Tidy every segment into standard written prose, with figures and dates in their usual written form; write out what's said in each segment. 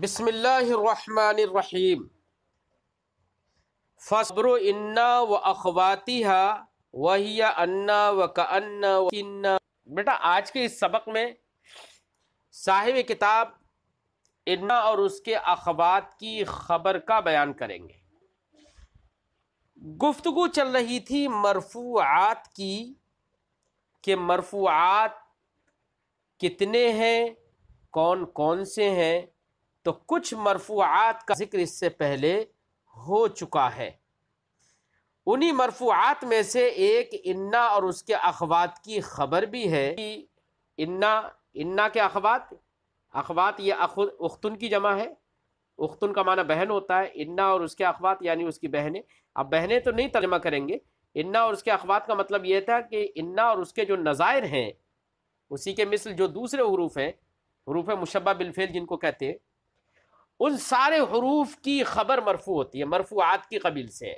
بسم اللہ الرحمن الرحیم فصبر انا و اخواتیہا وہی انا و کانا و کنا۔ بیٹا آج کے اس سبق میں صاحب کتاب انا اور اس کے اخوات کی خبر کا بیان کریں گے۔ گفتگو چل رہی تھی مرفوعات کی کہ مرفوعات کتنے ہیں، کون کون سے ہیں۔ تو کچھ مرفوعات کا ذکر اس سے پہلے ہو چکا ہے۔ انہی مرفوعات میں سے ایک انا اور اس کے اخوات کی خبر بھی ہے۔ انا کے اخوات یہ اختن کی جمع ہے۔ اختن کا معنی بہن ہوتا ہے۔ انا اور اس کے اخوات یعنی اس کی بہنیں۔ اب بہنیں تو نہیں ترجمہ کریں گے، انا اور اس کے اخوات کا مطلب یہ تھا کہ انا اور اس کے جو نظائر ہیں، اسی کے مثل جو دوسرے حروف ہیں، حروف مشبہ بالفعل جن کو کہتے ہیں، ان سارے حروف کی خبر مرفوع ہوتی ہے، مرفوعات کی قبیل سے ہے۔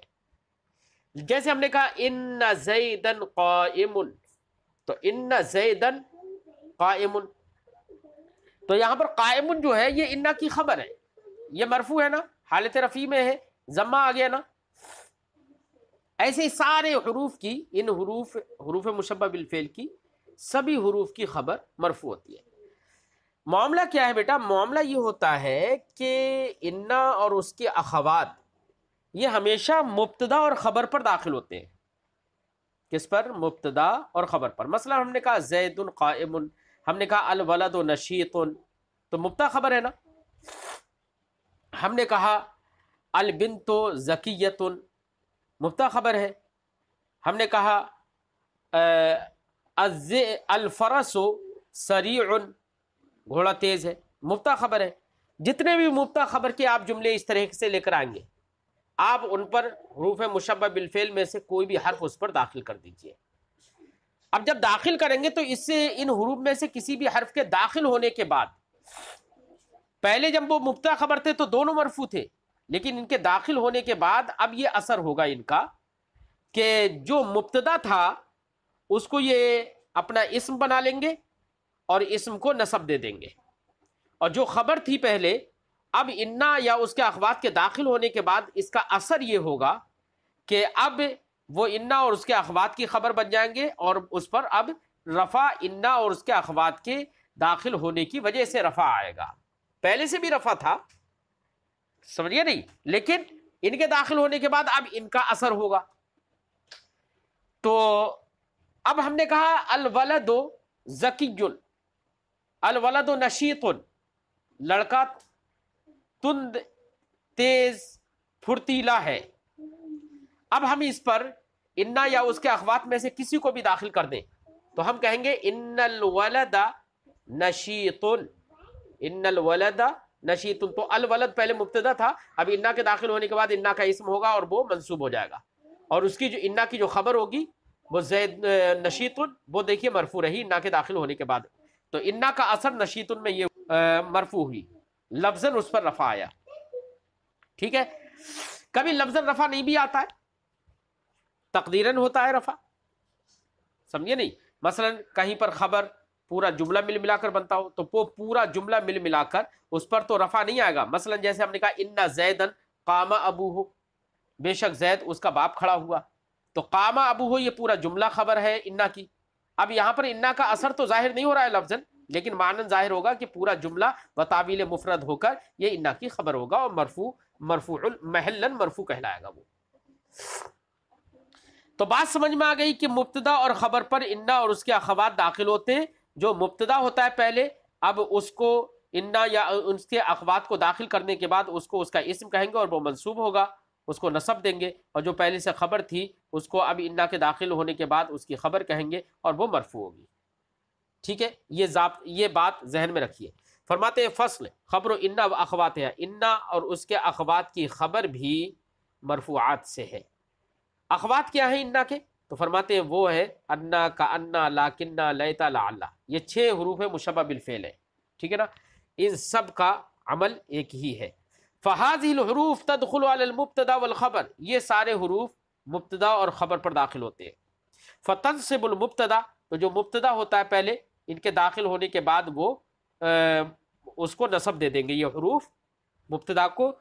جیسے ہم نے کہا ان زیدن قائم، تو ان زیدن قائم، تو یہاں پر قائم جو ہے یہ انا کی خبر ہے، یہ مرفوع ہے نا، حالت رفیع میں ہے، ضمہ آ گیا نا۔ ایسے سارے حروف کی، ان حروف مشبہ بالفعل کی سبھی حروف کی خبر مرفوع ہوتی ہے۔ معاملہ کیا ہے بیٹا؟ معاملہ یہ ہوتا ہے کہ انا اور اس کے اخوات یہ ہمیشہ مبتدا اور خبر پر داخل ہوتے ہیں۔ کس پر؟ مبتدا اور خبر پر۔ مثلا ہم نے کہا زید قائم، ہم نے کہا الولد نشیط، تو مبتدا خبر ہے نا۔ ہم نے کہا البنت زکیۃ، مبتدا خبر ہے۔ ہم نے کہا الفرس سریع، گھوڑا تیز ہے، مبتدا خبر ہے۔ جتنے بھی مبتدا خبر کے آپ جملے اس طرح سے لے کر آئیں گے، آپ ان پر حروف مشبہ بالفعل میں سے کوئی بھی حرف اس پر داخل کر دیجئے۔ اب جب داخل کریں گے تو اس سے ان حروف میں سے کسی بھی حرف کے داخل ہونے کے بعد، پہلے جب وہ مبتدا خبر تھے تو دونوں مرفوع تھے، لیکن ان کے داخل ہونے کے بعد اب یہ اثر ہوگا ان کا کہ جو مبتدا تھا اس کو یہ اپنا اسم بنا لیں گے اور اسم کو نصب دے دیں گے، اور جو خبر تھی پہلے، اب انا یا اس کے اخوات کے داخل ہونے کے بعد اس کا اثر یہ ہوگا کہ اب وہ انا اور اس کے اخوات کی خبر بن جائیں گے، اور اس پر اب رفع انا اور اس کے اخوات کے داخل ہونے کی وجہ سے رفع آئے گا۔ پہلے سے بھی رفع تھا، سمجھیے نہیں، لیکن ان کے داخل ہونے کے بعد اب ان کا اثر ہوگا۔ تو اب ہم نے کہا الولد زکی، الولد نشیط، لڑکا تند تیز پھرتیلا ہے۔ اب ہم اس پر انا یا اس کے اخوات میں سے کسی کو بھی داخل کر دیں تو ہم کہیں گے ان الولد نشیط، ان الولد نشیط، تو الولد پہلے مبتدا تھا، اب انا کے داخل ہونے کے بعد انا کا اسم ہوگا اور وہ منصوب ہو جائے گا، اور اس کی جو انا کی جو خبر ہوگی وہ زید نشیط، وہ دیکھیے مرفوع رہی انا کے داخل ہونے کے بعد، تو انا کا اثر نشیط میں یہ مرفوع ہوئی، لفظاً اس پر رفع آیا۔ ٹھیک ہے، کبھی لفظاً رفع نہیں بھی آتا ہے، تقدیراً ہوتا ہے رفع، سمجھے نہیں؟ مثلا کہیں پر خبر پورا جملہ مل ملا کر بنتا ہو تو وہ پورا جملہ مل ملا کر اس پر تو رفع نہیں آئے گا۔ مثلا جیسے ہم نے کہا ان زیدن قام ابوہ، بے شک زید اس کا باپ کھڑا ہوا، تو قام ابوہ یہ پورا جملہ خبر ہے انا کی۔ اب یہاں پر انا کا اثر تو ظاہر نہیں ہو رہا ہے لفظاً، لیکن معنن ظاہر ہوگا کہ پورا جملہ وتعویل مفرد ہو کر یہ انا کی خبر ہوگا، اور مرفوع محلاً مرفوع کہلائے گا وہ۔ تو بات سمجھ میں آ گئی کہ مبتدا اور خبر پر انا اور اس کے اخوات داخل ہوتے ہیں۔ جو مبتدا ہوتا ہے پہلے، اب اس کو انا یا اس کے اخوات کو داخل کرنے کے بعد اس کو اس کا اسم کہیں گے اور وہ منصوب ہوگا، اس کو نصب دیں گے، اور جو پہلے سے خبر تھی اس کو اب انا کے داخل ہونے کے بعد اس کی خبر کہیں گے اور وہ مرفوع ہوگی۔ ٹھیک ہے، یہ بات ذہن میں رکھیے۔ فرماتے ہیں فصل خبر انا و اخواتها، انا اور اس کے اخوات کی خبر بھی مرفوعات سے ہے۔ اخوات کیا ہیں انا کے؟ تو فرماتے ہیں وہ ہے انا کا انا لاکننا لیتا لعلہ، یہ 6 حروف مشبہ بالفعل ہے، ٹھیک ہے نا، ان سب کا عمل ایک ہی ہے۔ فهذه الحروف تدخل على المبتدا والخبر، یہ سارے حروف مبتدا اور خبر پر داخل ہوتے ہیں۔ فتنصب المبتدا، تو جو مبتدا ہوتا ہے پہلے، ان کے داخل ہونے کے بعد وہ اس کو نصب دے دیں گے یہ حروف، مبتدا کو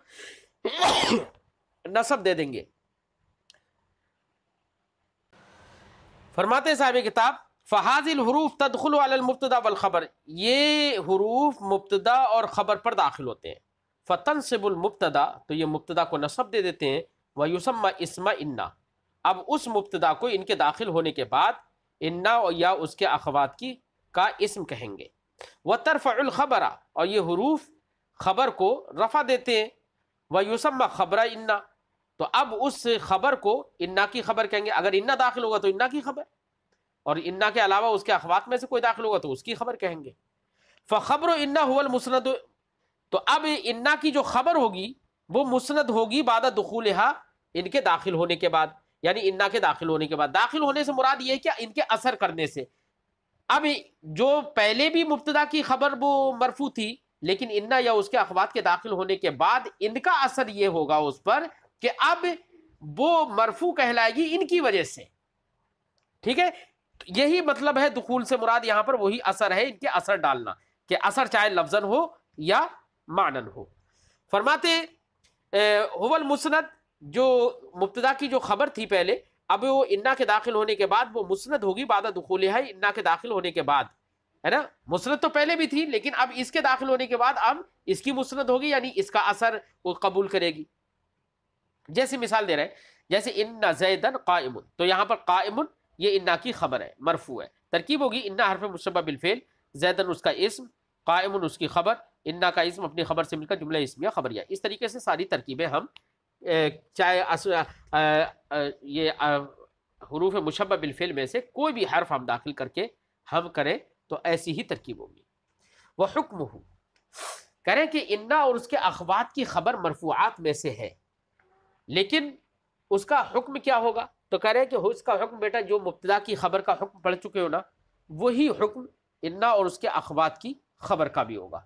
نصب دے دیں گے. فرماتے ہیں صاحب کتاب فہذل الحروف تدخل علی المبتدا والخبر، یہ حروف مبتدا اور خبر پر داخل ہوتے ہیں. فتنصب المبتدا، تو یہ مبتدا کو نصب دے دیتے ہیں. ویسمى اسم انا، اب اس مبتدا کو ان کے داخل ہونے کے بعد انا یا اس کے اخوات کی کا اسم کہیں گے. وترفع الخبر، اور یہ حروف خبر کو رفع دیتے ہیں. ویسمى خبر انا، تو اب اس خبر کو انا کی خبر کہیں گے. اگر انا داخل ہوگا تو انا کی خبر، اور انا کے علاوہ اس کے اخوات میں سے کوئی داخل ہوگا تو اس کی خبر کہیں گے. فخبر انا هو المسند، تو اب انا کی جو خبر ہوگی وہ مسند ہوگی بعد دخولها، ان کے داخل ہونے کے بعد، یعنی انا کے داخل ہونے کے بعد. داخل ہونے سے مراد یہ ہے کہ ان کے اثر کرنے سے. اب جو پہلے بھی مبتدا کی خبر وہ مرفوع تھی، لیکن انا یا اس کے اخوات کے داخل ہونے کے بعد ان کا اثر یہ ہوگا اس پر کہ اب وہ مرفوع کہلائے گی ان کی وجہ سے. ٹھیک ہے، یہی مطلب ہے دخول سے مراد یہاں پر وہی اثر ہے، ان کے اثر ڈالنا، کہ اثر چاہے لفظاً ہو یا معنن ہو. فرماتے هو المسند، جو مبتدا کی جو خبر تھی پہلے، اب وہ انا کے داخل ہونے کے بعد وہ مسند ہوگی بعد دخولها، انا کے داخل ہونے کے بعد، ہے نا. مسند تو پہلے بھی تھی لیکن اب اس کے داخل ہونے کے بعد اب اس کی مسند ہوگی، یعنی اس کا اثر وہ قبول کرے گی. جیسے مثال دے رہے ہیں، جیسے ان زیدن قائم، تو یہاں پر قائم یہ انا کی خبر ہے، مرفوع ہے. ترکیب ہوگی انا حرف مشبہ بالفعل، زیدن اس کا اسم، قائم اس کی خبر، انا کا اسم اپنی خبر سے مل کر جملہ اسمیہ خبریہ. اس طریقے سے ساری ترکیبیں ہم چاہے یہ حروف مشبہ بالفعل میں سے کوئی بھی حرف ہم داخل کر کے ہم کریں تو ایسی ہی ترکیب ہوگی. وہ حکم ہو، کریں کہ انا اور اس کے اخوات کی خبر مرفوعات میں سے ہے، لیکن اس کا حکم کیا ہوگا؟ تو کہہ رہے ہیں کہ اس کا حکم بیٹا جو مبتدا کی خبر کا حکم پڑھ چکے ہو نا، وہی حکم انا اور اس کے اخوات کی خبر کا بھی ہوگا.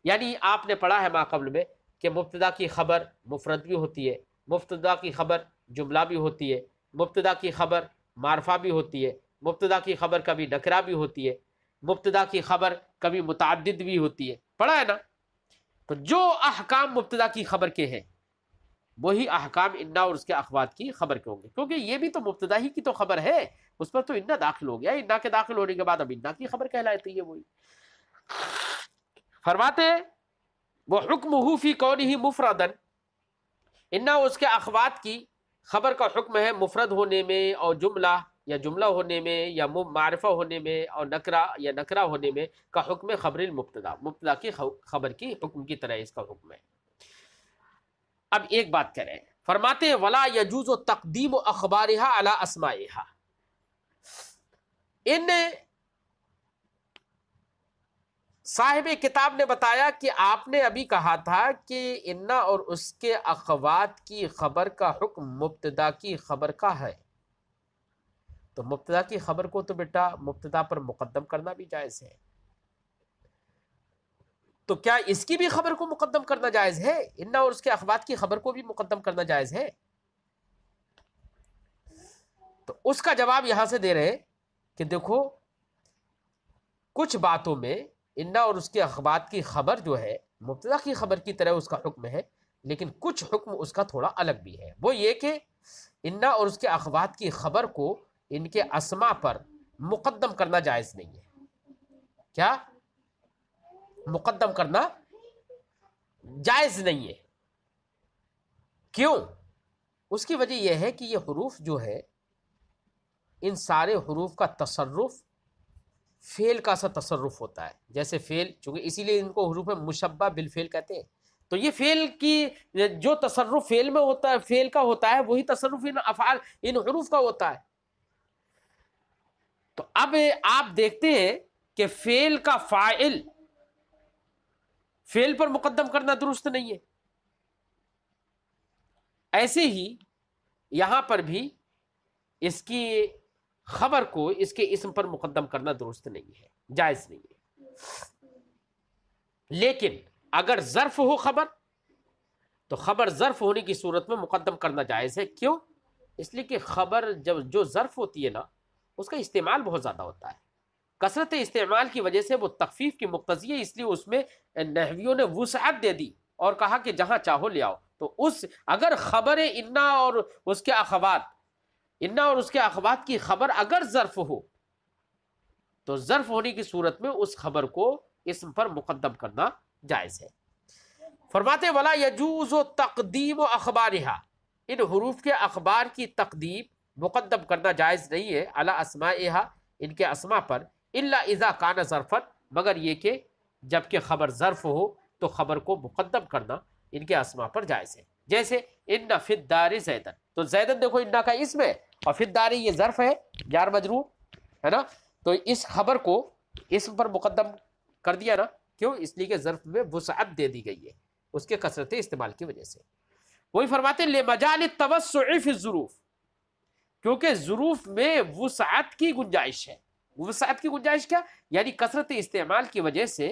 یعنی آپ نے پڑھا ہے ما قبل میں کہ مبتدا کی خبر مفرد بھی ہوتی ہے، مبتدا کی خبر جملہ بھی ہوتی ہے، مبتدا کی خبر معرفہ بھی ہوتی ہے، مبتدا کی خبر کبھی نکرہ بھی ہوتی ہے، مبتدا کی خبر کبھی متعدد بھی ہوتی ہے. پڑھا ہے نا؟ تو جو احکام مبتدا کی خبر کے ہیں وہی احکام انا اور اس کے اخوات کی خبر کے ہوں گے، کیونکہ یہ بھی تو مبتدا ہی کی تو خبر ہے، اس پر تو انا داخل ہو گیا. انا کے داخل ہونے کے بعد اب انا کی خبر کہلاتی ہے وہی. فرماتے وہ حکمہ فی کونہ مفردن، انا اس کے اخوات کی خبر کا حکم ہے مفرد ہونے میں، اور جملہ یا جملہ ہونے میں، یا معرفہ ہونے میں، اور نکرہ یا نکرہ ہونے میں، کا حکم خبر المبتدا، مبتدا کی خبر کی حکم کی طرح اس کا حکم ہے. اب ایک بات کہہ رہے ہیں، فرماتے ہیں ولا یجوز تقدیم اخبارها علی اسمائها، ان صاحب کتاب نے بتایا کہ آپ نے ابھی کہا تھا کہ انا اور اس کے اخوات کی خبر کا حکم مبتدا کی خبر کا ہے، تو مبتدا کی خبر کو تو بیٹا مبتدا پر مقدم کرنا بھی جائز ہے. تو کیا اس کی بھی خبر کو مقدم کرنا جائز ہے؟ انا اور اس کے اخوات کی خبر کو بھی مقدم کرنا جائز ہے؟ تو اس کا جواب یہاں سے دے رہے کہ دیکھو کچھ باتوں میں انا اور اس کے اخوات کی خبر جو ہے مبتدا کی خبر کی طرح اس کا حکم ہے، لیکن کچھ حکم اس کا تھوڑا الگ بھی ہے. وہ یہ کہ انا اور اس کے اخوات کی خبر کو ان کے اسما پر مقدم کرنا جائز نہیں ہے. کیا مقدم کرنا جائز نہیں ہے؟ کیوں؟ اس کی وجہ یہ ہے کہ یہ حروف جو ہے ان سارے حروف کا تصرف فعل کا سا تصرف ہوتا ہے. جیسے فعل، چونکہ اسی لیے ان کو حروف مشبہ بالفعل کہتے ہیں، تو یہ فعل کی جو تصرف فعل میں ہوتا ہے، فعل کا ہوتا ہے، وہی تصرف ان افعال ان حروف کا ہوتا ہے. تو اب آپ دیکھتے ہیں کہ فعل کا فاعل فعل پر مقدم کرنا درست نہیں ہے. ایسے ہی یہاں پر بھی اس کی خبر کو اس کے اسم پر مقدم کرنا درست نہیں ہے، جائز نہیں ہے. لیکن اگر ظرف ہو خبر تو خبر ظرف ہونے کی صورت میں مقدم کرنا جائز ہے. کیوں؟ اس لیے کہ خبر جب جو ظرف ہوتی ہے نا اس کا استعمال بہت زیادہ ہوتا ہے، کثرت استعمال کی وجہ سے وہ تخفیف کی مقتضی ہے، اس لیے اس میں نحویوں نے وسعت دے دی اور کہا کہ جہاں چاہو لے آؤ. تو اگر خبر انا اور اس کے اخوات کی خبر اگر ظرف ہو تو ظرف ہونے کی صورت میں اس خبر کو اسم پر مقدم کرنا جائز ہے. فرماتے ولا یجوز تقدیم اخبارها، ان حروف کے اخبار کی تقدیم مقدم کرنا جائز نہیں ہے علی اسمائها، ان کے اسماء پر، الا اذا کان ظرفا، مگر یہ کہ جب کہ خبر ظرف ہو تو خبر کو مقدم کرنا ان کے اسماء پر جائز ہے. جیسے ان فی الدار زیدن، تو زیدن دیکھو ان کا اسم ہے اور فی الدار یہ ظرف ہے جار مجرور ہے نا، تو اس خبر کو اسم پر مقدم کر دیا نا. کیوں؟ اس لیے کہ ظرف میں وسعت دے دی گئی ہے اس کے کثرت استعمال کی وجہ سے. وہی فرماتے ہیں لمجال التوسع فی الظروف، کیونکہ ظروف میں وسعت کی گنجائش ہے. وسعت کی گنجائش کیا؟ یعنی کثرت استعمال کی وجہ سے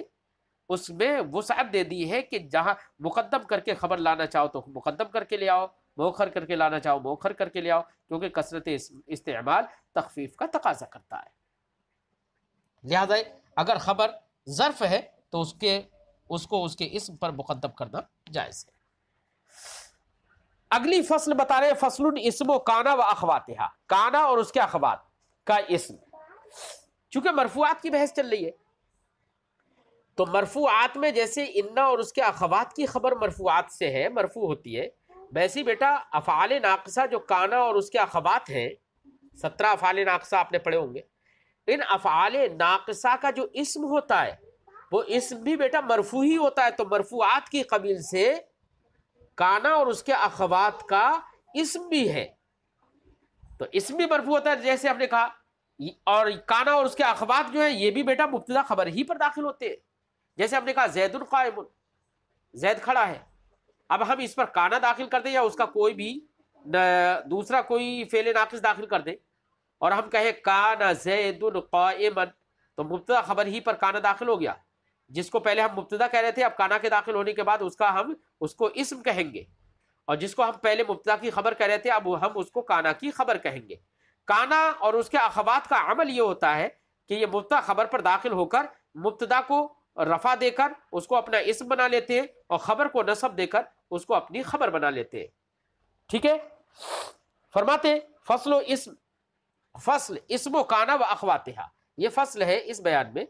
اس میں وسعت دے دی ہے کہ جہاں مقدم کر کے خبر لانا چاہو تو مقدم کر کے لے آؤ، مؤخر کر کے لانا چاہو مؤخر کر کے لے آؤ، کیونکہ کثرت استعمال تخفیف کا تقاضا کرتا ہے. لہذا اگر خبر ظرف ہے تو اس کو اس کے اسم پر مقدم کرنا جائز ہے. اگلی فصل بتا رہے فصل اسم و کانا و اخواتہا، کانا اور اس کے اخوات کا اسم. چونکہ مرفوعات کی بحث چل رہی ہے تو مرفوعات میں جیسے انا اور اس کے اخوات کی خبر مرفوعات سے ہے، مرفوع ہوتی ہے، ویسے بیٹا افعال ناقصہ جو کانا اور اس کے اخوات ہیں، 17 افعال ناقصہ آپ نے پڑھے ہوں گے، ان افعال ناقصہ کا جو اسم ہوتا ہے وہ اسم بھی بیٹا مرفوع ہی ہوتا ہے. تو مرفوعات کی قبیل سے کانا اور اس کے اخوات کا اسم بھی ہے، تو اسم بھی مرفوع ہوتا ہے جیسے ہم نے کہا، اور کانا اور اس کے اخوات جو ہیں یہ بھی بیٹا مبتدا خبر ہی پر داخل ہوتے ہیں. جیسے ہم نے کہا زید قائم، زید کھڑا ہے. اب ہم اس پر کانا داخل کر دیں یا اس کا کوئی بھی دوسرا کوئی فعل ناقص داخل کر دیں اور ہم کہیں کانا زید قائما، تو مبتدا خبر ہی پر کانا داخل ہو گیا. جس کو پہلے ہم مبتدا کہہ رہے تھے اب کانا کے داخل ہونے کے بعد ہم اس کو اسم کہیں گے، اور جس کو ہم پہلے مبتدا کی خبر کہہ رہے تھے اب ہم اس کو کانا کی خبر کہیں گے. کانا اور اس کے اخوات کا عمل یہ ہوتا ہے کہ یہ مبتدا خبر پر داخل ہو کر مبتدا کو رفع دے کر اس کو اپنا اسم بنا لیتے ہیں اور خبر کو نصب دے کر اس کو اپنی خبر بنا لیتے ہیں. ٹھیک ہے. فرماتے فصل اسم و کانا و اخواتہا، یہ فصل ہے اس بیان میں،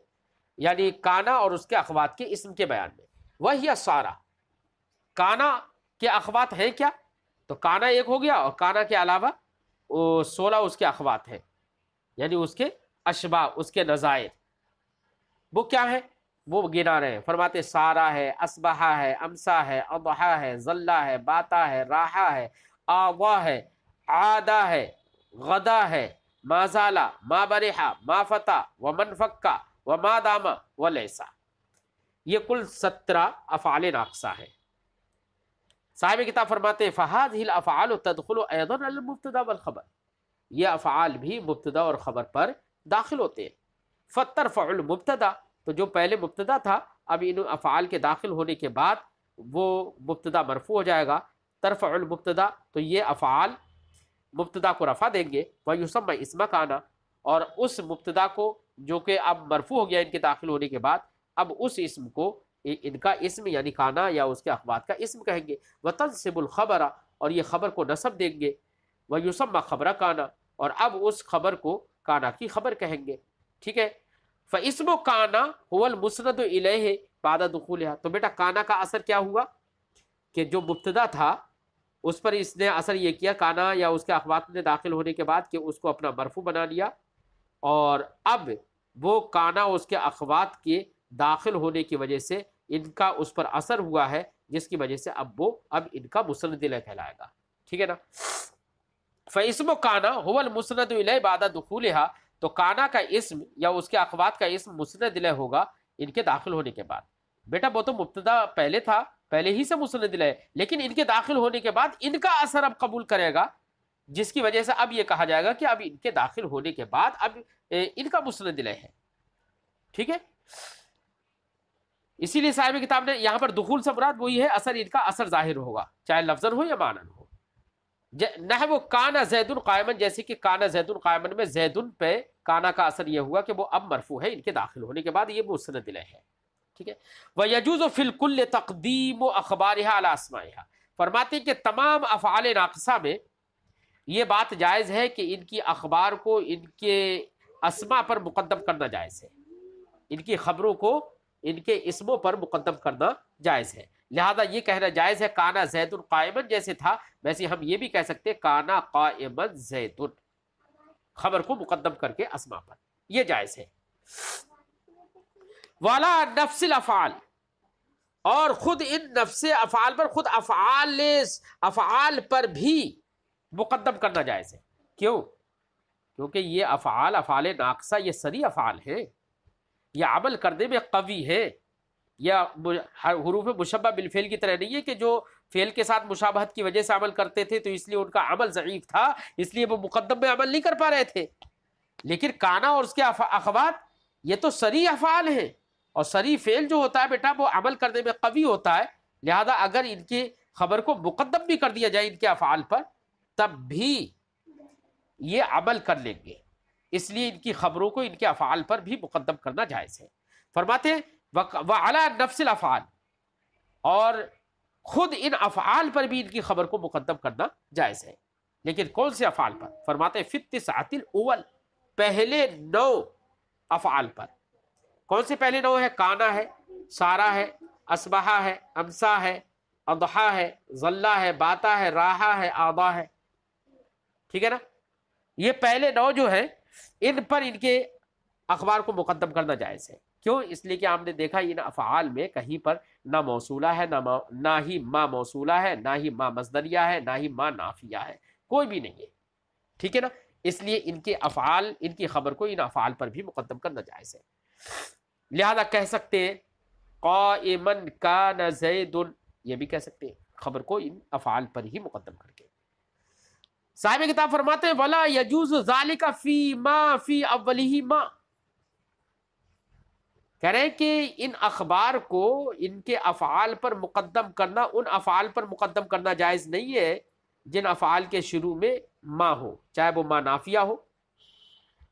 یعنی کانا اور اس کے اخوات کے اسم کے بیان میں. وہی سارا، کانا کے اخوات ہیں کیا؟ تو کانا ایک ہو گیا اور کانا کے علاوہ 16 اس کے اخوات ہیں، یعنی اس کے اشباہ، اس کے نظائر. وہ کیا ہے؟ وہ گنا رہے ہیں. فرماتے سارا ہے، اصبحا ہے، امسا ہے، اضحا ہے، ظلا ہے، باتا ہے، راحا ہے، آوا ہے، عادا ہے، غدا ہے، ما زالا، ما برحا، ما فتا، ومن فکا، وما داما، ولیسا. یہ کل 17 افعال ناقصہ ہے. صاحب کتاب فرماتے ہیں فہذہ الافعال تدخل ایضا علی المبتدا والخبر، یہ افعال بھی مبتدا اور خبر پر داخل ہوتے ہیں. فترفع المبتدا، تو جو پہلے مبتدا تھا اب ان افعال کے داخل ہونے کے بعد وہ مبتدا مرفوع ہو جائے گا. ترفع المبتدا، تو یہ افعال مبتدا کو رفع دیں گے. ویسمى اسم کانا، اور اس مبتدا کو جو کہ اب مرفوع ہو گیا ان کے داخل ہونے کے بعد، اب اس اسم کو ان کا اسم یعنی کانا یا اس کے اخوات کا اسم کہیں گے. وتنصب الخبر، اور یہ خبر کو نصب دیں گے. ویسمى خبر کانا، اور اب اس خبر کو کانا کی خبر کہیں گے. ٹھیک ہے. فاسم کانا هو المسند الیہ بعد دخولها، تو بیٹا کانا کا اثر کیا ہوا کہ جو مبتدا تھا اس پر اس نے اثر یہ کیا، کانا یا اس کے اخوات نے داخل ہونے کے بعد کہ اس کو اپنا مرفوع بنا لیا، اور اب وہ کانا اس کے اخوات کے داخل ہونے کی وجہ سے ان کا اس پر اثر ہوا ہے، جس کی وجہ سے اب ان کا مسند الیہ کہلائے گا. ٹھیک ہے نا. فاسم کانا هو المسند الیہ بعد دخولها، تو کانا کا اسم یا اس کے اخوات کا اسم مسند الیہ ہوگا ان کے داخل ہونے کے بعد. بیٹا وہ تو مبتدا پہلے تھا، پہلے ہی سے مسند الیہ، لیکن ان کے داخل ہونے کے بعد ان کا اثر اب قبول کرے گا، جس کی وجہ سے اب یہ کہا جائے گا کہ اب ان کے داخل ہونے کے بعد اب ان کا مسند الیہ ہے. ٹھیک ہے. اسی لیے صاحب کتاب نے یہاں پر دخول سے مراد وہی ہے، اثر ان کا اثر ظاہر ہوگا چاہے لفظاً ہو یا معنی ہو. نحو کانا زید قائمن، جیسے کہ کانا زید قائمن میں زید پہ کانا کا اثر یہ ہوا کہ وہ اب مرفوع ہے ان کے داخل ہونے کے بعد، یہ مسند الیہ ہے. ٹھیک ہے. وَيَجُوزُ فِي الْكُلِّ تَقْدِيمُ أَخْبَارِهَا عَلَى أَسْمَائِهَا. فرماتے ہیں کہ تمام افعال ناقصہ میں یہ بات جائز ہے کہ ان کی اخبار کو ان کے اسما پر مقدم کرنا جائز ہے، ان کی خبروں کو ان کے اسموں پر مقدم کرنا جائز ہے. لہذا یہ کہنا جائز ہے کانا زید قائمن جیسے تھا ویسے ہم یہ بھی کہہ سکتے ہیں کانا قائمن زید، خبر کو مقدم کر کے اسما پر، یہ جائز ہے. والا نفس الافعال، اور خود ان نفس افعال پر، خود افعال پر بھی مقدم کرنا جائز ہے. کیوں؟ کیونکہ یہ افعال ناقصہ یہ صریح افعال ہیں، یہ عمل کرنے میں قوی ہے، یا حروف مشبہ بالفعل کی طرح نہیں ہے کہ جو فعل کے ساتھ مشابہت کی وجہ سے عمل کرتے تھے تو اس لیے ان کا عمل ضعیف تھا، اس لیے وہ مقدم میں عمل نہیں کر پا رہے تھے. لیکن کانا اور اس کے اخوات یہ تو صریح افعال ہیں، اور صریح فعل جو ہوتا ہے بیٹا وہ عمل کرنے میں قوی ہوتا ہے. لہذا اگر ان کی خبر کو مقدم بھی کر دیا جائے ان کے افعال پر تب بھی یہ عمل کر لیں گے، اس لیے ان کی خبروں کو ان کے افعال پر بھی مقدم کرنا جائز ہے. فرماتے ہیں وَعَلَى نَفْسِ الْأَفْعَالِ، اور خود ان افعال پر بھی ان کی خبر کو مقدم کرنا جائز ہے. لیکن کون سے افعال پر؟ فرماتے ہیں فِي التِّسْعَةِ الْأُوَّلِ، پہلے 9 افعال پر. کون سے پہلے 9 ہے؟ کانا ہے، سارا ہے، اصبحا ہے، امسا ہے، اضحا ہے، ظلا ہے، باتا ہے، راحا ہے، آضا ہے. ٹھیک ہے نا؟ یہ پہلے 9 جو ہیں ان پر ان کے اخبار کو مقدم کرنا جائز ہے. کیوں؟ اس لیے کہ آپ نے دیکھا ان افعال میں کہیں پر نہ موصولہ ہے، نہ ہی ما موصولہ ہے، نہ ہی ما مصدریہ ہے، نہ ہی ما نافیہ ہے، کوئی بھی نہیں ہے. ٹھیک ہے نا؟ اس لیے ان کے افعال، ان کی خبر کو ان افعال پر بھی مقدم کرنا جائز ہے. لہذا کہہ سکتے ہیں قائمن کان زید، یہ بھی کہہ سکتے ہیں خبر کو ان افعال پر ہی مقدم کر کے. صاحب کتاب فرماتے ہیں ولا یجوز ذالک فی ما فی اولہ ما، کہہ رہے ہیں کہ ان اخبار کو ان کے افعال پر مقدم کرنا، ان افعال پر مقدم کرنا جائز نہیں ہے جن افعال کے شروع میں ما ہو، چاہے وہ ما نافیہ ہو،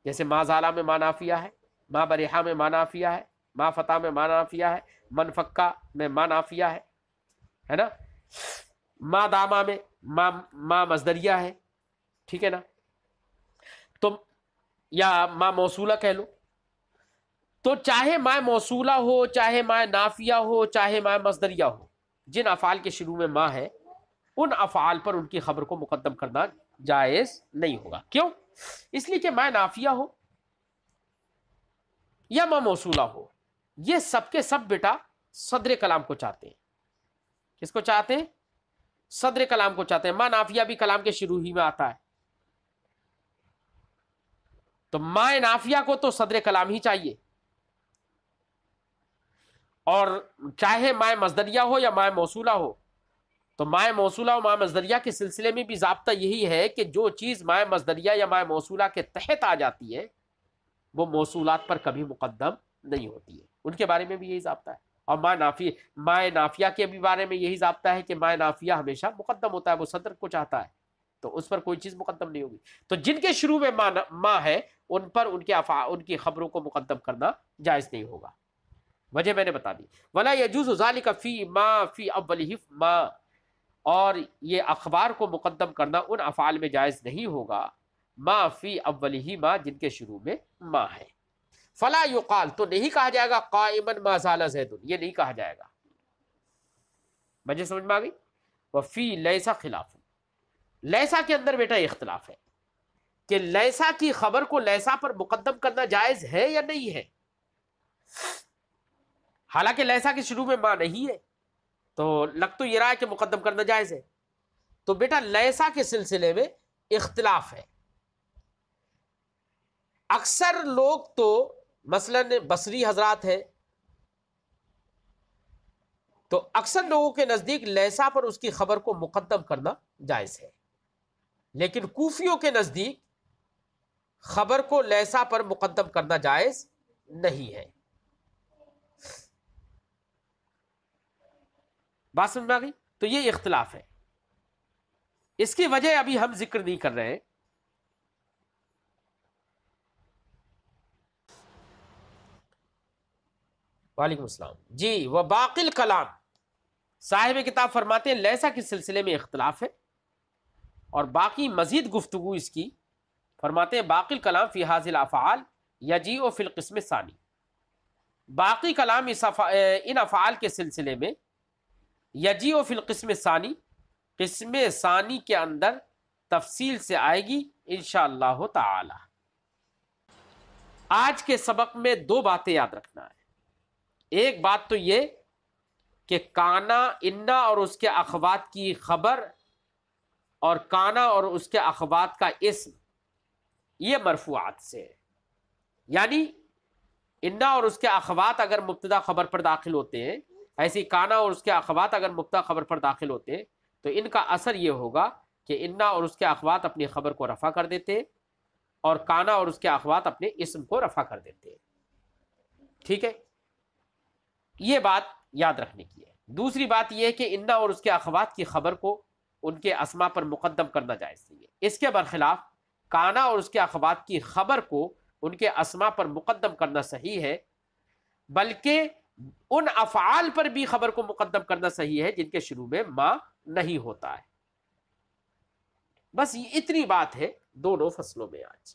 جیسے ما زالہ میں ما نافیہ ہے، ما بریحہ میں ما نافیہ ہے، ما فتح میں ما نافیہ ہے، من فکا میں ما نافیہ ہے نا، ما داما میں ما مصدریہ ہے. ٹھیک ہے نا؟ تو یا ما موصولہ کہہ لو. تو چاہے ما موصولہ ہو، چاہے ما نافیہ ہو، چاہے ما مصدریہ ہو، جن افعال کے شروع میں ما ہے ان افعال پر ان کی خبر کو مقدم کرنا جائز نہیں ہوگا. کیوں؟ اس لیے کہ ما نافیہ ہو یا ما موصولہ ہو، یہ سب کے سب بیٹا صدر کلام کو چاہتے ہیں. کس کو چاہتے ہیں؟ صدر کلام کو چاہتے ہیں. ما نافیہ بھی کلام کے شروع ہی میں آتا ہے، تو ما نافیہ کو تو صدر کلام ہی چاہیے. اور چاہے ما مصدریہ ہو یا ما موصولہ ہو، تو ما موصولہ اور ما مصدریہ کے سلسلے میں بھی ضابطہ یہی ہے کہ جو چیز ما مصدریہ یا ما موصولہ کے تحت آ جاتی ہے وہ موصولات پر کبھی مقدم نہیں ہوتی ہے. ان کے بارے میں بھی یہی ضابطہ ہے. اور ما نافیہ کے بھی بارے میں یہی ضابطہ ہے کہ ما نافیہ ہمیشہ مقدم ہوتا ہے، وہ صدر کو چاہتا ہے تو اس پر کوئی چیز مقدم نہیں ہوگی. تو جن کے شروع میں ما ہے ان پر ان کی خبروں کو مقدم کرنا جائز نہیں ہوگا. وجہ میں نے بتا دی. ولا یجوز ذالک فی ما فی اولہ ما، اور یہ اخبار کو مقدم کرنا ان افعال میں جائز نہیں ہوگا ما فی اولہ ما، جن کے شروع میں ما ہے. فلا یقال، تو نہیں کہا جائے گا قائما ما زال زید، یہ نہیں کہا جائے گا. وجہ سمجھ میں آ گئی؟ وفی لیسا خلاف، لیسا کے اندر بیٹا اختلاف ہے کہ لیسا کی خبر کو لیسا پر مقدم کرنا جائز ہے یا نہیں ہے. حالانکہ لیسا کے شروع میں ما نہیں ہے تو لگ تو یہ رہا ہے کہ مقدم کرنا جائز ہے. تو بیٹا لیسا کے سلسلے میں اختلاف ہے. اکثر لوگ تو مثلا بصری حضرات ہیں تو اکثر لوگوں کے نزدیک لیسا پر اس کی خبر کو مقدم کرنا جائز ہے، لیکن کوفیوں کے نزدیک خبر کو لیسا پر مقدم کرنا جائز نہیں ہے. بات سمجھ میں آ گئی؟ تو یہ اختلاف ہے. اس کی وجہ ابھی ہم ذکر نہیں کر رہے ہیں. وعلیکم السلام جی. وہ باقی الکلام، صاحب کتاب فرماتے ہیں لیسا کے سلسلے میں اختلاف ہے، اور باقی مزید گفتگو اس کی، فرماتے ہیں باقی الکلام فی حاذ الافعال یجیء فی القسم الثانی، باقی کلام ان افعال کے سلسلے میں یجیء فی القسم الثانی، قسم ثانی کے اندر تفصیل سے آئے گی انشاءاللہ تعالی. آج کے سبق میں دو باتیں یاد رکھنا ہے. ایک بات تو یہ کہ کانا انا اور اس کے اخوات کی خبر اور کانا اور اس کے اخوات کا اسم یہ مرفوعات سے ہے، یعنی انا اور اس کے اخوات اگر مبتدا خبر پر داخل ہوتے ہیں، ایسی کانا اور اس کے اخوات اگر مبتدا خبر پر داخل ہوتے ہیں، تو ان کا اثر یہ ہوگا کہ انا اور اس کے اخوات اپنی خبر کو رفع کر دیتے ہیں اور کانا اور اس کے اخوات اپنے اسم کو رفع کر دیتے ہیں. ٹھیک ہے، یہ بات یاد رکھنے کی ہے. دوسری بات یہ ہے کہ انا اور اس کے اخوات کی خبر کو ان کے اسما پر مقدم کرنا جائز نہیں ہے. اس کے برخلاف کانا اور اس کے اخوات کی خبر کو ان کے اسما پر مقدم کرنا صحیح ہے، بلکہ ان افعال پر بھی خبر کو مقدم کرنا صحیح ہے جن کے شروع میں ما نہیں ہوتا ہے. بس یہ اتنی بات ہے دونوں فصلوں میں آج.